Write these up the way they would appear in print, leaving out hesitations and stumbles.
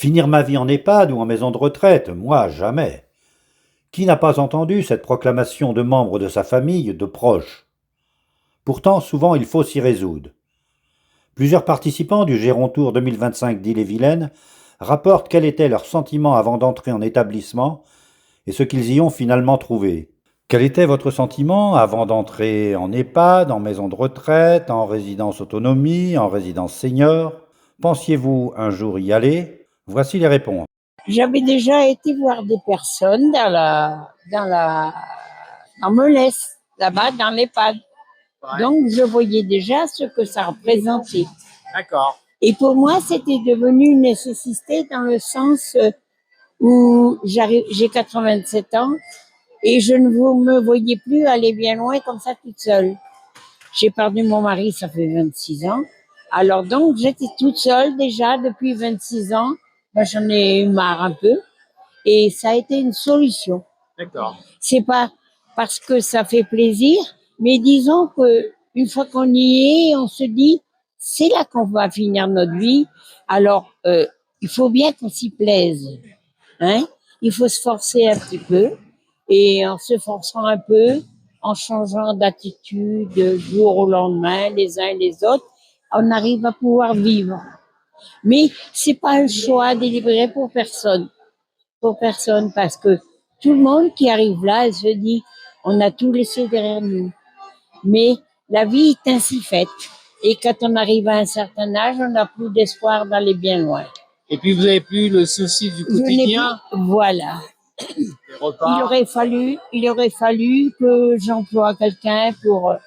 Finir ma vie en EHPAD ou en maison de retraite? Moi, jamais. Qui n'a pas entendu cette proclamation de membres de sa famille, de proches? Pourtant, souvent, il faut s'y résoudre. Plusieurs participants du Gérontour 2025 d'Ille-et-Vilaine rapportent quel était leur sentiment avant d'entrer en établissement et ce qu'ils y ont finalement trouvé. Quel était votre sentiment avant d'entrer en EHPAD, en maison de retraite, en résidence autonomie, en résidence senior? Pensiez-vous un jour y aller? Voici les réponses. J'avais déjà été voir des personnes dans Melesse, là-bas, dans l'EHPAD. Ouais. Donc, je voyais déjà ce que ça représentait. D'accord. Et pour moi, c'était devenu une nécessité dans le sens où j'ai 87 ans et je ne me voyais plus aller bien loin comme ça toute seule. J'ai perdu mon mari, ça fait 26 ans. Alors donc, j'étais toute seule déjà depuis 26 ans. Ben, j'en ai eu marre un peu. Et ça a été une solution. D'accord. C'est pas parce que ça fait plaisir, mais disons que une fois qu'on y est, on se dit, c'est là qu'on va finir notre vie. Alors, il faut bien qu'on s'y plaise. Hein? Il faut se forcer un petit peu. Et en se forçant un peu, en changeant d'attitude du jour au lendemain, les uns et les autres, on arrive à pouvoir vivre. Mais c'est pas un choix délibéré pour personne, parce que tout le monde qui arrive là, elle se dit, on a tout laissé derrière nous. Mais la vie est ainsi faite. Et quand on arrive à un certain âge, on n'a plus d'espoir d'aller bien loin. Et puis vous n'avez plus le souci du quotidien. Voilà. Les repas. Il aurait fallu que j'emploie quelqu'un pour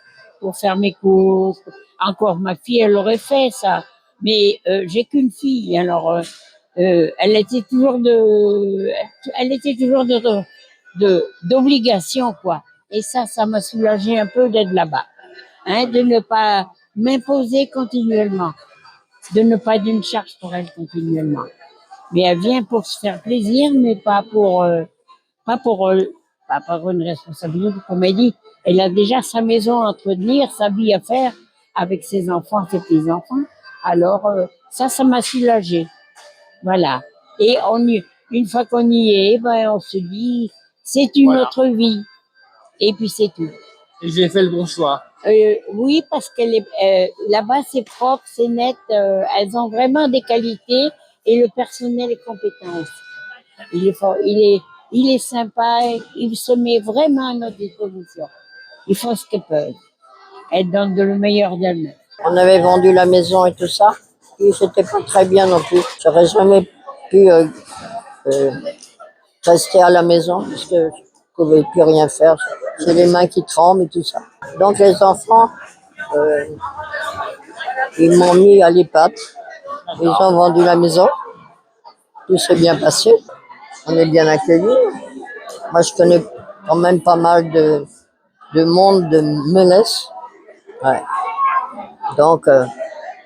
faire mes courses. Encore ma fille, elle aurait fait ça. Mais j'ai qu'une fille, alors elle était toujours d'obligation, quoi. Et ça m'a soulagé un peu d'être là-bas, hein, de ne pas m'imposer continuellement, de ne pas être une charge pour elle continuellement. Mais elle vient pour se faire plaisir, mais pas pour une responsabilité, comme elle dit. Elle a déjà sa maison à entretenir, sa vie à faire avec ses enfants, ses petits-enfants. Alors, ça m'a soulagée. Voilà. Et une fois qu'on y est, ben, on se dit, c'est une autre vie. Et puis c'est tout. Et j'ai fait le bon choix. Oui, parce qu'elle est là-bas, c'est propre, c'est net. Elles ont vraiment des qualités et le personnel est compétent aussi. Il est fort, il est sympa, il se met vraiment à notre disposition. Ils font ce qu'ils peuvent. Elles donnent le meilleur d'elles-mêmes. On avait vendu la maison et tout ça, et c'était pas très bien non plus. J'aurais jamais pu rester à la maison parce que je pouvais plus rien faire. J'ai les mains qui tremblent et tout ça. Donc les enfants, ils m'ont mis à l'EHPAD. Ils ont vendu la maison. Tout s'est bien passé. On est bien accueillis. Moi, je connais quand même pas mal de monde de Melesse. Ouais. Donc,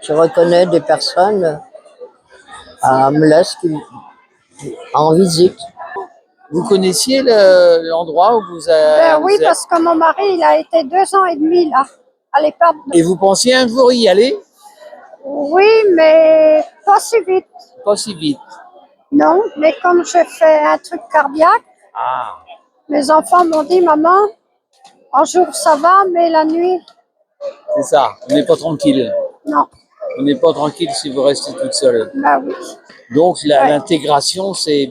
je reconnais des personnes à Melesse en visite. Vous connaissiez l'endroit où vous Oui, parce que mon mari, il a été 2 ans et demi là, à l'EHPAD. Et vous pensiez un jour y aller? Oui, mais pas si vite. Pas si vite. Non, mais comme j'ai fait un truc cardiaque, mes enfants m'ont dit, maman, en jour ça va, mais la nuit, C'est ça, on n'est pas tranquille. non. On n'est pas tranquille si vous restez toute seule. Bah oui. Donc l'intégration s'est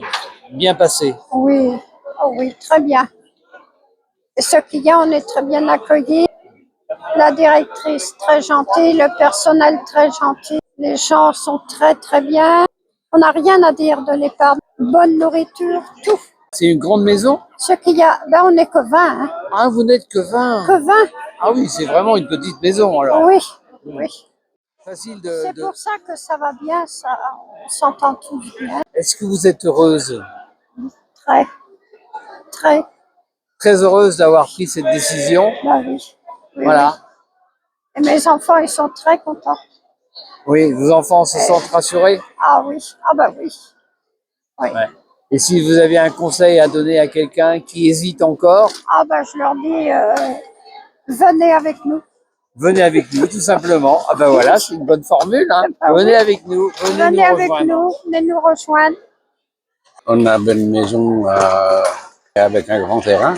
bien passée. Oui, oh oui, très bien. Et ce qu'il y a, on est très bien accueillis. La directrice très gentille, le personnel très gentil. Les gens sont très très bien. On n'a rien à dire de l'EHPAD. Bonne nourriture, tout. C'est une grande maison? Ce qu'il y a, ben on n'est que 20. Hein. Ah, vous n'êtes que 20. Que 20. Ah oui, c'est vraiment une petite maison alors. Oui, oui. Facile C'est pour ça que ça va bien, ça, on s'entend tous bien. Est-ce que vous êtes heureuse? Très, très. Très heureuse d'avoir pris cette décision. Ben oui. Oui, Voilà. oui. Et mes enfants, ils sont très contents. Oui, vos enfants se sentent rassurés? Ah oui, ah ben oui. Oui. Ouais. Et si vous avez un conseil à donner à quelqu'un qui hésite encore? Ah ben je leur dis, venez avec nous. Venez avec nous, tout simplement. Ah ben voilà, c'est une bonne formule. Hein. Venez avec nous, venez nous Venez avec rejoindre. nous, venez nous rejoindre. On avait une maison avec un grand terrain.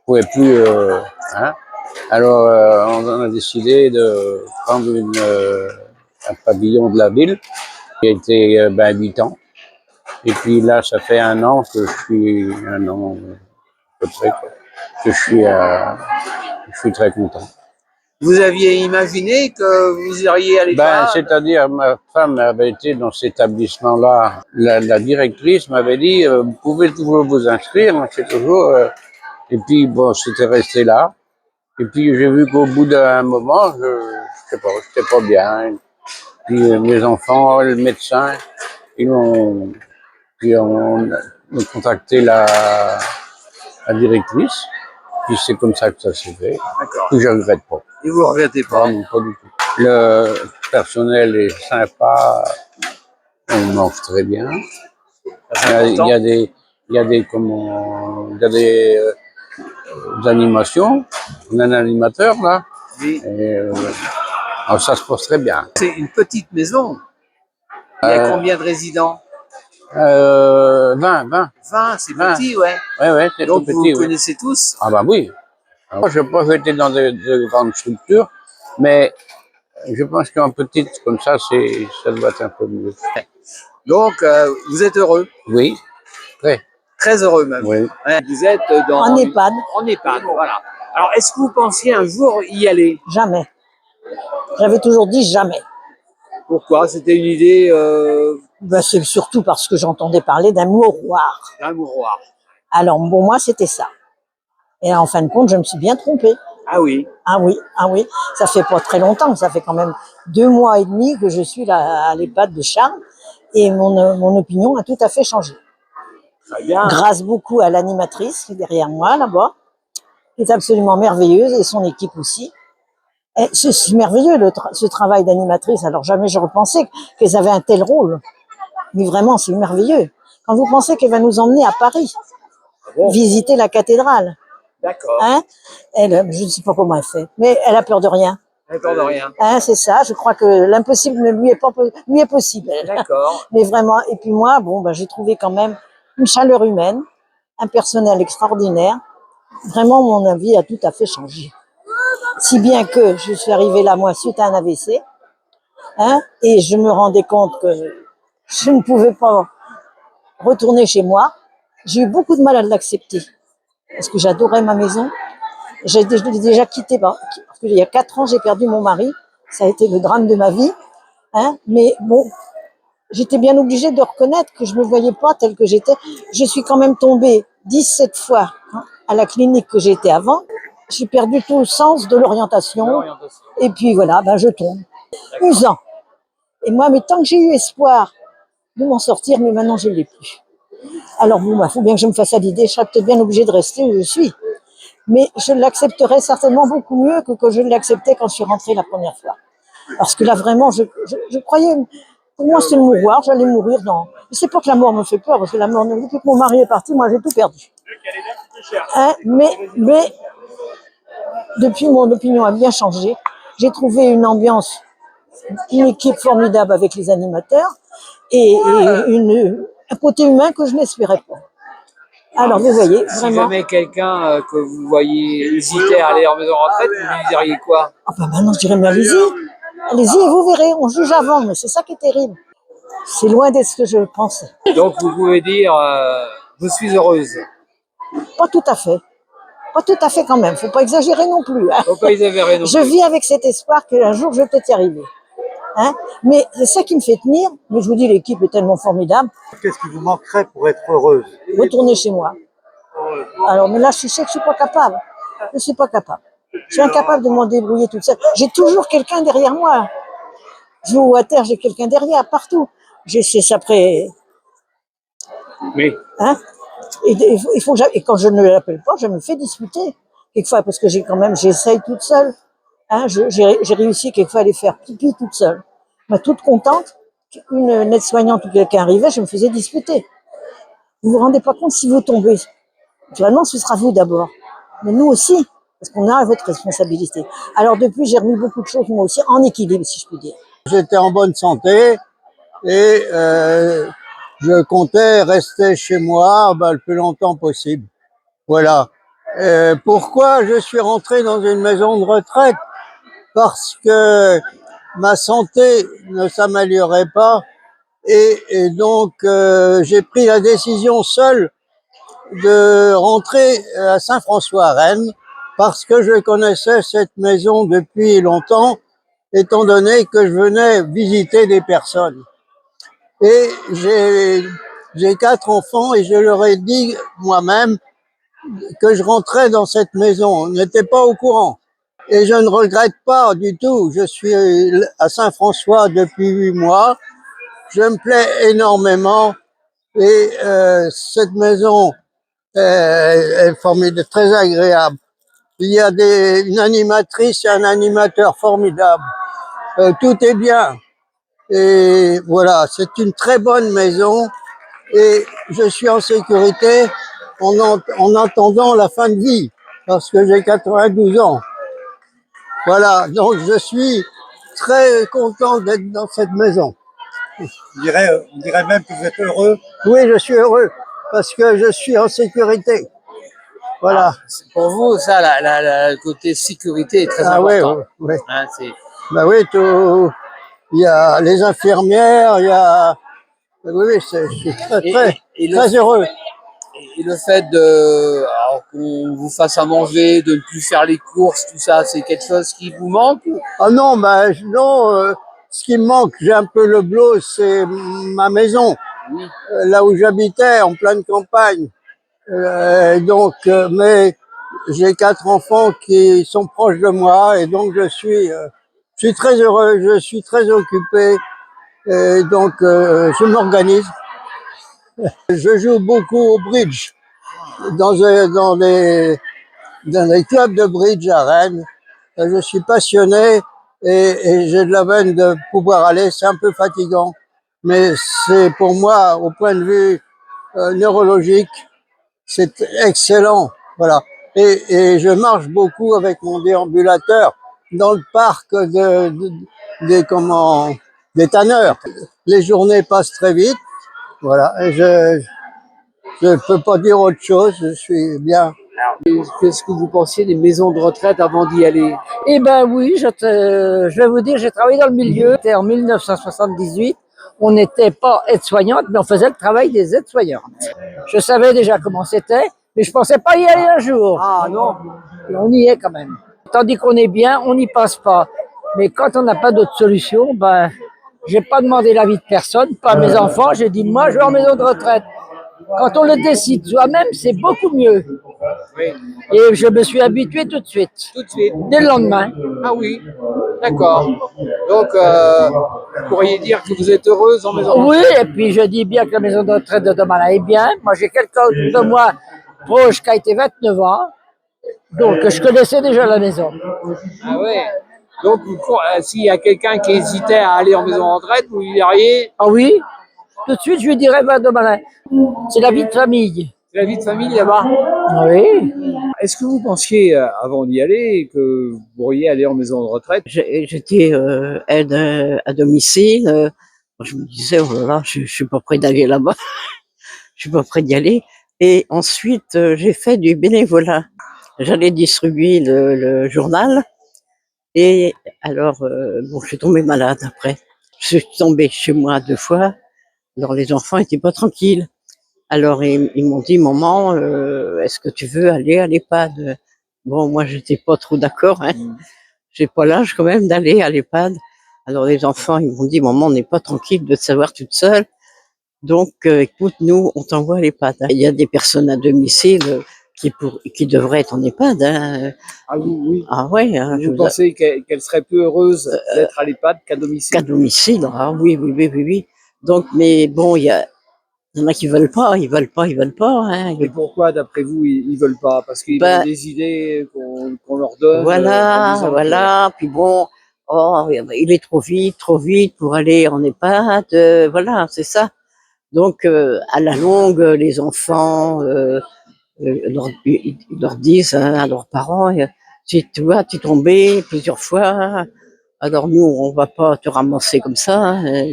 On ne pouvait plus. Hein. Alors, on a décidé de prendre un pavillon de la ville qui a été habitant. Et puis là, ça fait 1 an que je suis, 1 an à peu près, quoi, que je suis très content. Vous aviez imaginé que vous iriez à l'État? C'est-à-dire, ma femme avait été dans cet établissement-là. La directrice m'avait dit, vous pouvez toujours vous inscrire, hein, c'est toujours. Et puis, bon, c'était resté là. Et puis, j'ai vu qu'au bout d'un moment, je sais pas, j'étais pas bien. Puis, mes enfants, le médecin, ils ont, puis on a contacté la directrice. Puis, c'est comme ça que ça s'est fait. D'accord. Puis, je regrette pas. Et vous ne regrettez pas? Non, pas du tout. Le personnel est sympa, on mange très bien. Il y a des animations. On a un animateur là. Oui. Et, alors ça se passe très bien. C'est une petite maison. Il y a combien de résidents? 20. 20, c'est 20. petit, ouais. Ouais, c'est tout Donc petit. vous Ouais. connaissez tous? Ah bah oui. Alors, je n'ai pas été dans de grandes structures, mais je pense qu'en petite comme ça, ça doit être un peu mieux. Donc vous êtes heureux? Oui, très. Très heureux même. Oui. Ouais, vous êtes dans En EHPAD. En EHPAD, voilà. Alors, est-ce que vous pensiez un jour y aller? Jamais. J'avais toujours dit jamais. Pourquoi? C'était une idée Ben, c'est surtout parce que j'entendais parler d'un mouroir. d'un mouroir. Alors, pour moi, c'était ça. Et en fin de compte, je me suis bien trompée. Ah oui, Ah oui. Ça fait pas très longtemps. Ça fait quand même 2 mois et demi que je suis là à l'EHPAD de Charles. Et mon opinion a tout à fait changé. très bien. Grâce beaucoup à l'animatrice qui est derrière moi, là-bas, qui est absolument merveilleuse, et son équipe aussi. Et c'est merveilleux, ce travail d'animatrice. Alors, jamais je repensais qu'elles avaient un tel rôle. Mais vraiment, c'est merveilleux. Quand vous pensez qu'elle va nous emmener à Paris, Bon, visiter la cathédrale, d'accord. hein, je ne sais pas comment elle fait, mais elle a peur de rien. D'accord de rien. Hein, c'est ça. Je crois que l'impossible ne lui est possible. D'accord. Mais vraiment. Et puis moi, j'ai trouvé quand même une chaleur humaine, un personnel extraordinaire. Vraiment, mon avis a tout à fait changé. Si bien que je suis arrivée là, moi, suite à un AVC, hein, et je me rendais compte que je ne pouvais pas retourner chez moi. J'ai eu beaucoup de mal à l'accepter parce que j'adorais ma maison. J'ai déjà quitté parce qu'il y a 4 ans, j'ai perdu mon mari. Ça a été le drame de ma vie. Hein, mais bon, j'étais bien obligée de reconnaître que je ne me voyais pas telle que j'étais. Je suis quand même tombée 17 fois, hein, à la clinique que j'étais avant. J'ai perdu tout le sens de l'orientation. Et puis voilà, je tombe. Usant. Et moi, mais tant que j'ai eu espoir de m'en sortir, mais maintenant je ne l'ai plus. Alors faut bien que je me fasse à l'idée, je serais peut-être bien obligée de rester où je suis. Mais je l'accepterai certainement beaucoup mieux que je l'acceptais quand je suis rentrée la première fois. Parce que là, vraiment, je croyais, pour moi, c'était le mouroir, j'allais mourir dans... C'est pas que la mort me fait peur, parce que la mort, depuis que mon mari est parti, moi, j'ai tout perdu. Hein, mais depuis, mon opinion a bien changé. J'ai trouvé une ambiance, une équipe formidable avec les animateurs et un côté humain que je n'espérais pas. Alors, vous voyez, Si vraiment... jamais quelqu'un que vous voyez hésiter à aller en maison de retraite, vous lui diriez quoi? Ah maintenant, je dirais, mais allez-y. Allez-y et vous verrez, on juge avant, mais c'est ça qui est terrible. C'est loin d'être ce que je pensais. Donc vous pouvez dire, je suis heureuse. Pas tout à fait. Pas tout à fait quand même, faut pas exagérer non plus. Hein. Faut pas exagérer non Je plus. vis avec cet espoir qu'un jour je peux y arriver. Hein. Mais c'est ça qui me fait tenir. Mais je vous dis, l'équipe est tellement formidable. Qu'est-ce qui vous manquerait pour être heureuse? Retourner chez moi. Alors, mais là, je sais que je suis pas capable. Je suis pas capable. Je suis incapable de m'en débrouiller toute seule. J'ai toujours quelqu'un derrière moi. Je vais à terre, j'ai quelqu'un derrière, partout. C'est après. Oui. Hein. Il faut et quand je ne l'appelle pas, je me fais disputer. Quelquefois, parce que j'essaye toute seule. Hein, j'ai réussi quelquefois à aller faire pipi toute seule. Mais toute contente, une aide-soignante ou quelqu'un arrivait, je me faisais disputer. Vous vous rendez pas compte si vous tombez. Naturellement, ce sera vous d'abord. Mais nous aussi. parce qu'on a votre responsabilité. Alors depuis, j'ai remis beaucoup de choses moi aussi en équilibre, si je puis dire. J'étais en bonne santé et je comptais rester chez moi le plus longtemps possible. Voilà. Pourquoi je suis rentré dans une maison de retraite? Parce que ma santé ne s'améliorait pas et donc j'ai pris la décision seul de rentrer à Saint-François-Rennes parce que je connaissais cette maison depuis longtemps, étant donné que je venais visiter des personnes. Et j'ai 4 enfants et je leur ai dit moi-même que je rentrais dans cette maison. On n'était pas au courant. Et je ne regrette pas du tout. Je suis à Saint-François depuis 8 mois. Je me plais énormément et cette maison est formidable, très agréable. Il y a une animatrice et un animateur formidable. Tout est bien. Et voilà, c'est une très bonne maison et je suis en sécurité en attendant la fin de vie parce que j'ai 92 ans. Voilà, donc je suis très content d'être dans cette maison. On dirait même que vous êtes heureux. Oui, je suis heureux parce que je suis en sécurité. Voilà. Pour vous, ça, le côté sécurité est très important. Oui. Hein, Oui, il y a les infirmières, il y a. Oui, je suis très heureux. Et le fait qu'on vous fasse à manger, de ne plus faire les courses, tout ça, c'est quelque chose qui vous manque? Ah non, non. Ce qui me manque, j'ai un peu le bleu, c'est ma maison, là où j'habitais, en pleine campagne. Mais j'ai 4 enfants qui sont proches de moi et donc je suis très heureux, je suis très occupé et donc je m'organise. Je joue beaucoup au bridge dans les clubs de bridge à Rennes. Je suis passionné et j'ai de la veine de pouvoir aller. C'est un peu fatigant, mais c'est pour moi, au point de vue neurologique, c'est excellent. Voilà. Et je marche beaucoup avec mon déambulateur dans le parc des tanneurs. Les journées passent très vite. Voilà. Et je peux pas dire autre chose. Je suis bien. Qu'est-ce que vous pensiez des maisons de retraite avant d'y aller? Eh ben oui, je vais vous dire, j'ai travaillé dans le milieu. C'était en 1978. On n'était pas aide-soignante, mais on faisait le travail des aides-soignantes. Je savais déjà comment c'était, mais je pensais pas y aller un jour. Ah non. Et on y est quand même. Tandis qu'on est bien, on n'y pense pas. Mais quand on n'a pas d'autre solution, ben, j'ai pas demandé l'avis de personne, pas mes enfants. J'ai dit, moi, je vais en maison de retraite. Quand on le décide soi-même, c'est beaucoup mieux. Oui. Et je me suis habitué tout de suite. Tout de suite. Dès le lendemain. Ah oui. D'accord. Donc, vous pourriez dire que vous êtes heureuse en maison de retraite? Oui, et puis je dis bien que la maison de retraite de Domala est bien. Moi, j'ai quelqu'un de moi proche qui a été 29 ans. Donc, je connaissais déjà la maison. Ah ouais. Donc, s'il y a quelqu'un qui hésitait à aller en maison de retraite, vous lui diriez? Ah oui, tout de suite, je lui dirais, va Domala. C'est la vie de famille. C'est la vie de famille là-bas. Oui. Est-ce que vous pensiez, avant d'y aller, que vous pourriez aller en maison de retraite? J'étais aide à domicile. Je me disais, oh là là, je suis pas près d'aller là-bas. Je suis pas près d'y aller. Et ensuite, j'ai fait du bénévolat. J'allais distribuer le journal. Et alors, bon, je suis tombée malade après. Je suis tombée chez moi 2 fois. Alors, les enfants étaient pas tranquilles. Alors, ils m'ont dit, maman, est-ce que tu veux aller à l'EHPAD? Bon, moi, j'étais pas trop d'accord, hein. J'ai pas l'âge quand même d'aller à l'EHPAD. Alors, les enfants, ils m'ont dit, maman, on n'est pas tranquille de te savoir toute seule. Donc, écoute, nous, on t'envoie à l'EHPAD. Il y a des personnes à domicile qui devraient être en EHPAD, hein. Ah oui. Ah ouais, hein, Vous pensez qu'elle serait plus heureuse d'être à l'EHPAD qu'à domicile? qu'à domicile. Ah oui. Donc, mais bon, il y en a qui veulent pas, ils veulent pas, hein. Et pourquoi, d'après vous, ils veulent pas? Parce qu'ils ont des idées qu'on leur donne. Voilà. Puis bon, oh, il est trop vite pour aller en EHPAD. Voilà, c'est ça. Donc, à la longue, les enfants ils leur disent, hein, à leurs parents, Tu vois, tu es tombé plusieurs fois. Alors nous, on va pas te ramasser comme ça, hein.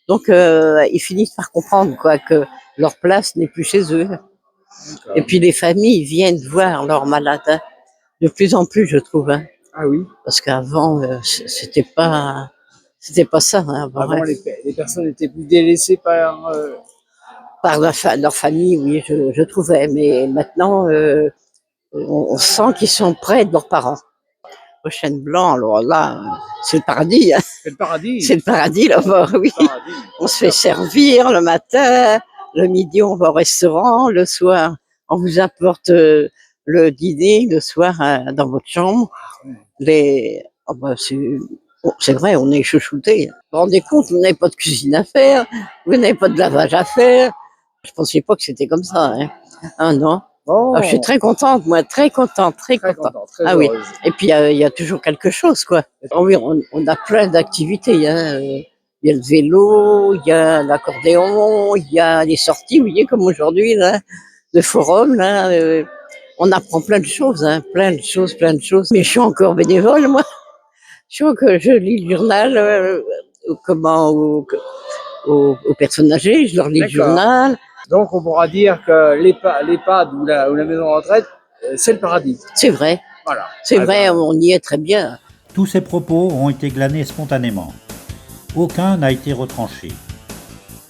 Donc, ils finissent par comprendre quoi, que leur place n'est plus chez eux. Et puis les familles viennent voir leurs malades, hein. De plus en plus, je trouve, hein. Ah oui. Parce qu'avant, c'était pas ça, hein, Avant, les personnes étaient plus délaissées par leur famille, oui, je trouvais. Mais maintenant, on sent qu'ils sont près de leurs parents. Au Chêne Blanc, alors là, c'est le paradis, hein. C'est le paradis. C'est le paradis là-bas, oui. Le paradis. On se fait servir le matin, le midi on va au restaurant, le soir on vous apporte le dîner, le soir dans votre chambre. Oh bah, c'est vrai, on est chouchoutés. Vous vous rendez compte, vous n'avez pas de cuisine à faire, vous n'avez pas de lavage à faire. Je pensais pas que c'était comme ça, hein. Ah non. Bon. Ah, je suis très contente, moi, très contente. Très Ah oui. heureuse. Et puis il y a toujours quelque chose, quoi. Oh oui, on a plein d'activités, hein. Il y a le vélo, il y a l'accordéon, il y a les sorties, vous voyez, comme aujourd'hui, là, le forum, là. On apprend plein de choses, hein, plein de choses. Mais je suis encore bénévole, moi. Je lis le journal, aux personnes âgées, je leur lis le D'accord. journal. Donc, on pourra dire que l'EHPAD ou la maison de retraite, c'est le paradis. C'est vrai. Voilà. C'est Ah vrai, ben, on y est très bien. Tous ces propos ont été glanés spontanément. Aucun n'a été retranché.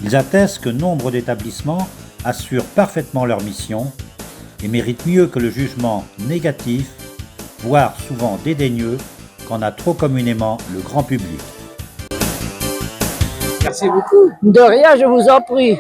Ils attestent que nombre d'établissements assurent parfaitement leur mission et méritent mieux que le jugement négatif, voire souvent dédaigneux, qu'en a trop communément le grand public. Merci beaucoup. De rien, je vous en prie.